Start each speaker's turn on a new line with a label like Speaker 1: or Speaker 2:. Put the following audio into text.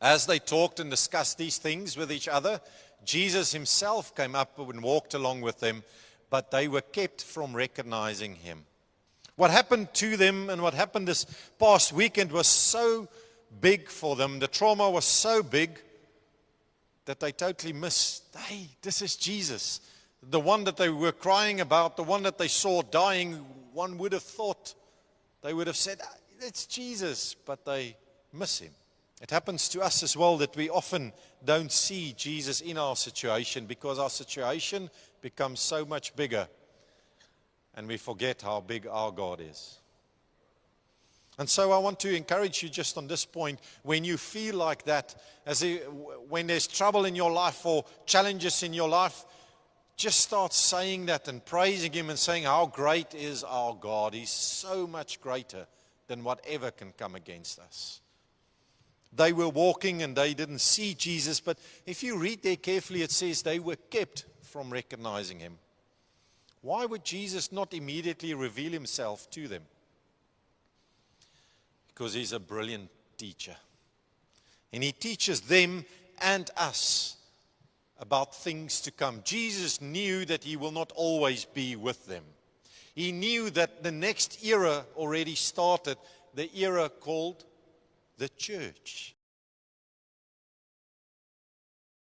Speaker 1: As they talked and discussed these things with each other, Jesus himself came up and walked along with them, but they were kept from recognizing him. What happened to them and what happened this past weekend was so big for them. The trauma was so big that they totally missed, hey, this is Jesus. The one that they were crying about, the one that they saw dying, one would have thought, they would have said, it's Jesus, but they miss him. It happens to us as well that we often don't see Jesus in our situation because our situation becomes so much bigger and we forget how big our God is. And so I want to encourage you just on this point, when you feel like that, when there's trouble in your life or challenges in your life, just start saying that and praising him and saying how great is our God. He's so much greater than whatever can come against us. They were walking and they didn't see Jesus, but if you read there carefully, it says they were kept from recognizing him. Why would Jesus not immediately reveal himself to them? Because he's a brilliant teacher. And he teaches them and us about things to come. Jesus knew that he will not always be with them. He knew that the next era already started, the era called the church.